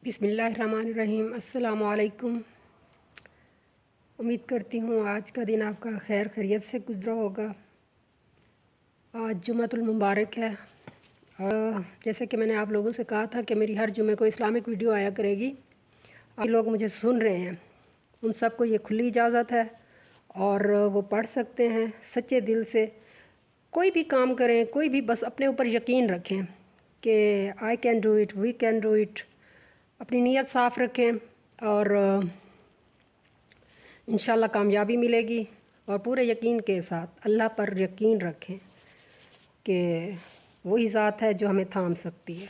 बिस्मिल्लाहिर्रहमानिर्रहीम। अस्सलामु अलैकुम। उम्मीद करती हूँ आज का दिन आपका खैर खैरियत से गुजरा होगा। आज जुम्मतुल मुबारक है। जैसे कि मैंने आप लोगों से कहा था कि मेरी हर जुम्मे को इस्लामिक वीडियो आया करेगी। आप लोग मुझे सुन रहे हैं, उन सबको ये खुली इजाज़त है और वो पढ़ सकते हैं सच्चे दिल से। कोई भी काम करें, कोई भी, बस अपने ऊपर यकीन रखें कि I can do it, we can do it. अपनी नीयत साफ़ रखें और इंशाल्लाह कामयाबी मिलेगी। और पूरे यकीन के साथ अल्लाह पर यकीन रखें कि वही ज़ात है जो हमें थाम सकती है।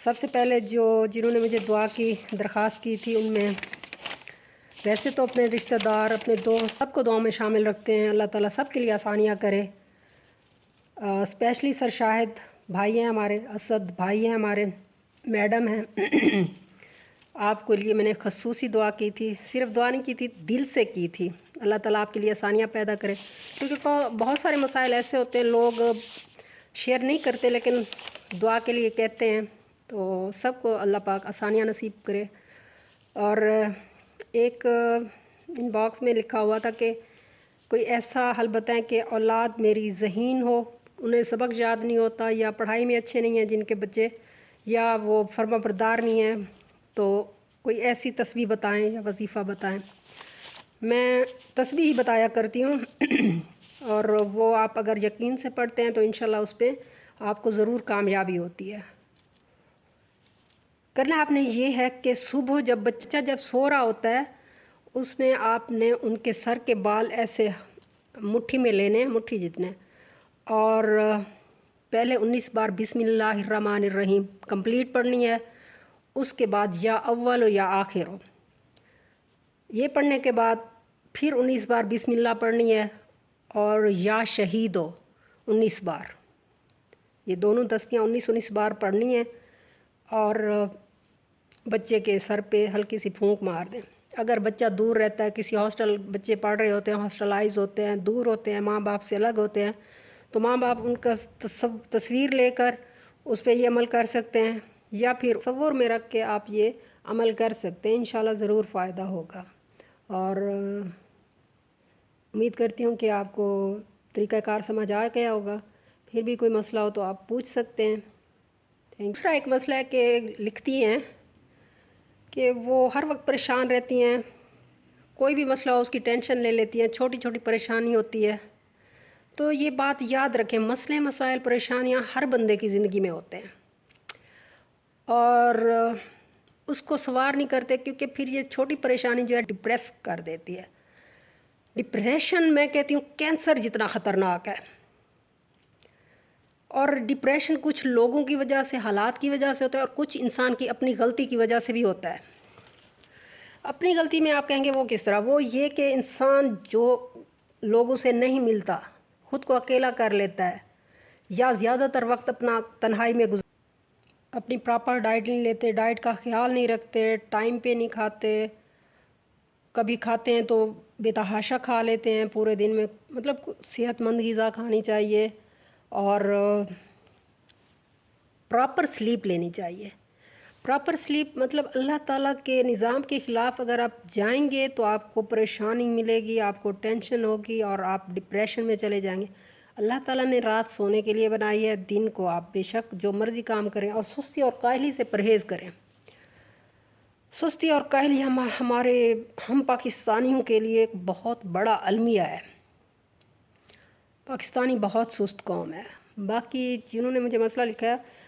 सबसे पहले जिन्होंने मुझे दुआ की दरख्वास्त की थी, उनमें वैसे तो अपने रिश्तेदार, अपने दोस्त, सबको दुआ में शामिल रखते हैं। अल्लाह ताला सब के लिए आसानियाँ करे। स्पेशली सर शाहिद भाई हैं हमारे, असद भाई हैं हमारे, मैडम हैं आपके लिए मैंने खसूसी दुआ की थी। सिर्फ दुआ नहीं की थी, दिल से की थी। अल्लाह ताला आपके लिए आसानियाँ पैदा करे, क्योंकि बहुत सारे मसाइल ऐसे होते हैं लोग शेयर नहीं करते लेकिन दुआ के लिए कहते हैं। तो सबको अल्लाह पाक आसानियाँ नसीब करे। और एक इनबॉक्स में लिखा हुआ था कि कोई ऐसा हल बताएं कि औलाद मेरी ज़हीन हो, उन्हें सबक याद नहीं होता, या पढ़ाई में अच्छे नहीं हैं जिनके बच्चे, या वो फर्माबरदार नहीं हैं, तो कोई ऐसी तस्बीह बताएं या वजीफ़ा बताएं। मैं तस्बीह ही बताया करती हूँ और वो आप अगर यकीन से पढ़ते हैं तो इंशाल्लाह उस पर आपको ज़रूर कामयाबी होती है। करना आपने ये है कि सुबह जब सो रहा होता है, उसमें आपने उनके सर के बाल ऐसे मुट्ठी में लेने, मुट्ठी जितने, और पहले 19 बार बिस्मिल्लाहिर्रहमानिर्रहीम कंप्लीट पढ़नी है। उसके बाद या अव्वल हो या आखिर हो, ये पढ़ने के बाद फिर 19 बार बिस्मिल्लाह पढ़नी है, और या शहीद हो 19 बार। ये दोनों तस्बीहां 19 बार पढ़नी है। और बच्चे के सर पे हल्की सी फूंक मार दें। अगर बच्चा दूर रहता है, किसी हॉस्टल, बच्चे पढ़ रहे होते हैं, हॉस्टलाइज होते हैं, दूर होते हैं, माँ बाप से अलग होते हैं, तो माँ बाप उनका तस्वीर लेकर उस पर ये अमल कर सकते हैं, या फिर तसव्वुर में रख के आप ये अमल कर सकते हैं। इंशाल्लाह ज़रूर फ़ायदा होगा। और उम्मीद करती हूँ कि आपको तरीक़ाकार समझ आ गया होगा। फिर भी कोई मसला हो तो आप पूछ सकते हैं। दूसरा एक मसला है कि लिखती हैं कि वो हर वक्त परेशान रहती हैं, कोई भी मसला हो उसकी टेंशन ले लेती हैं, छोटी छोटी परेशानी होती है। तो ये बात याद रखें, मसले मसाइल परेशानियाँ हर बंदे की ज़िंदगी में होते हैं और उसको सवार नहीं करते, क्योंकि फिर ये छोटी परेशानी जो है डिप्रेस कर देती है। डिप्रेशन मैं कहती हूँ कैंसर जितना ख़तरनाक है। और डिप्रेशन कुछ लोगों की वजह से, हालात की वजह से होता है, और कुछ इंसान की अपनी गलती की वजह से भी होता है। अपनी गलती में आप कहेंगे वो किस तरह? वो ये कि इंसान जो लोगों से नहीं मिलता, ख़ुद को अकेला कर लेता है, या ज़्यादातर वक्त अपना तन्हाई में अपनी प्रॉपर डाइट नहीं लेते, डाइट का ख्याल नहीं रखते, टाइम पे नहीं खाते, कभी खाते हैं तो बेतहाशा खा लेते हैं पूरे दिन में। मतलब सेहतमंद ग़िज़ा खानी चाहिए और प्रॉपर स्लीप लेनी चाहिए। प्रॉपर स्लीप मतलब अल्लाह ताला के निज़ाम के ख़िलाफ़ अगर आप जाएंगे तो आपको परेशानी मिलेगी, आपको टेंशन होगी और आप डिप्रेशन में चले जाएंगे। अल्लाह ताला ने रात सोने के लिए बनाई है, दिन को आप बेशक जो मर्ज़ी काम करें, और सुस्ती और काहली से परहेज़ करें। सुस्ती और काहली हम पाकिस्तानियों के लिए एक बहुत बड़ा अलमिया है। पाकिस्तानी बहुत सुस्त कौम है। बाकी जिन्होंने मुझे मसला लिखा है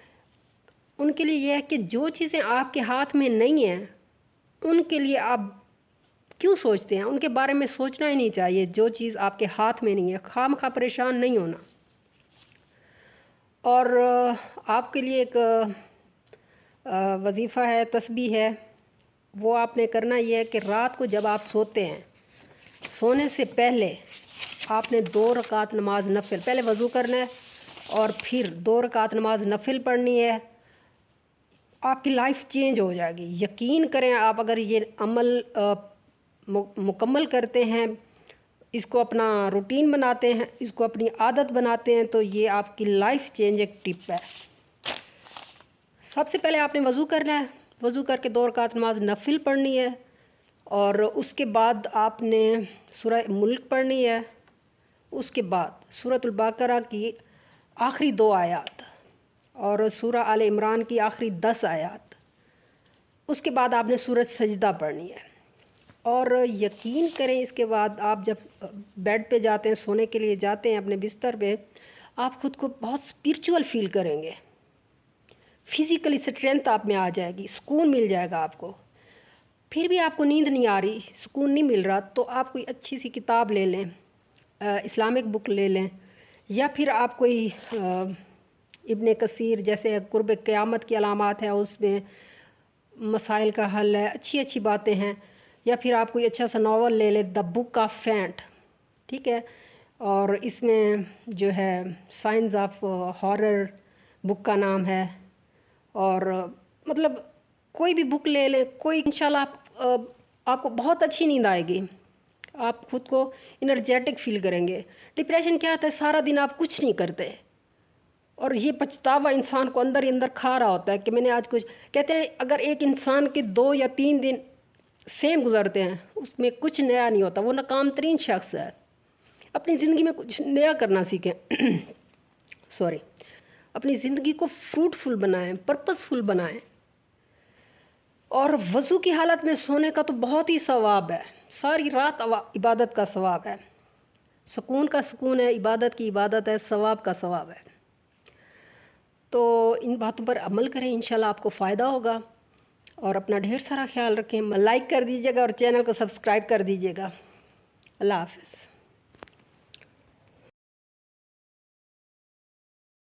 उनके लिए यह है कि जो चीज़ें आपके हाथ में नहीं हैं उनके लिए आप क्यों सोचते हैं? उनके बारे में सोचना ही नहीं चाहिए। जो चीज़ आपके हाथ में नहीं है, खामखा परेशान नहीं होना। और आपके लिए एक वजीफ़ा है, तस्बीह है, वो आपने करना ये है कि रात को जब आप सोते हैं, सोने से पहले आपने 2 रकात नमाज नफिल, पहले वज़ू करना है और फिर 2 रकात नमाज नफिल पढ़नी है। आपकी लाइफ चेंज हो जाएगी। यकीन करें, आप अगर ये अमल मुकम्मल करते हैं, इसको अपना रूटीन बनाते हैं, इसको अपनी आदत बनाते हैं, तो ये आपकी लाइफ चेंज एक टिप है। सबसे पहले आपने वज़ू करना है, وضو کر کے 2 رکعت نماز نفل پڑھنی ہے، اور اس کے بعد آپ نے سورہ ملک پڑھنی ہے، اس کے بعد سورۃ البقرہ کی آخری 2 آیات اور سورہ آل عمران کی آخری 10 آیات، اس کے بعد آپ نے سورۃ سجدہ پڑھنی ہے۔ اور یقین کریں اس کے بعد آپ جب بیڈ پہ جاتے ہیں، سونے کے لیے جاتے ہیں اپنے بستر پہ، آپ خود کو بہت اسپریچول فیل کریں گے، فزیکلی اسٹرینتھ آپ میں آ جائے گی، سکون مل جائے گا آپ کو۔ پھر بھی آپ کو نیند نہیں آ رہی، سکون نہیں مل رہا، تو آپ کوئی اچھی سی کتاب لے لیں، اسلامک بک لے لیں، یا پھر آپ کوئی ابن کثیر جیسے قرب قیامت کی علامات ہیں، اس میں مسائل کا حل ہے، اچھی اچھی باتیں ہیں، یا پھر آپ کوئی اچھا سا ناول لے لیں، دا بک آف فینٹ، ٹھیک ہے، اور اس میں جو ہے سائنس آف ہارر بک کا نام ہے، اور مطلب کوئی بھی بک لے لیں، کوئی انشاءاللہ آپ کو بہت اچھی نیند آئے گی، آپ خود کو انرجیٹک فیل کریں گے۔ ڈپریشن کیا ہوتا ہے؟ سارا دن آپ کچھ نہیں کرتے، اور یہ پچھتاوا انسان کو اندر ہی اندر کھا رہا ہوتا ہے کہ میں نے آج کچھ، کہتے ہیں اگر ایک انسان کے 2 یا 3 دن سیم گزرتے ہیں، اس میں کچھ نیا نہیں ہوتا، وہ ناکام ترین شخص ہے۔ اپنی زندگی میں کچھ نیا کرنا سیکھیں سوری اپنی زندگی کو فروٹفل بنائیں، پرپسفل بنائیں۔ اور وضو کی حالت میں سونے کا تو بہت ہی ثواب ہے، ساری رات عبادت کا ثواب ہے، سکون کا سکون ہے، عبادت کی عبادت ہے، ثواب کا ثواب ہے۔ تو ان باتوں پر عمل کریں، انشاءاللہ آپ کو فائدہ ہوگا، اور اپنا ڈھیر سارا خیال رکھیں، لائک کر دیجیے گا اور چینل کو سبسکرائب کر دیجیے گا۔ اللہ حافظ۔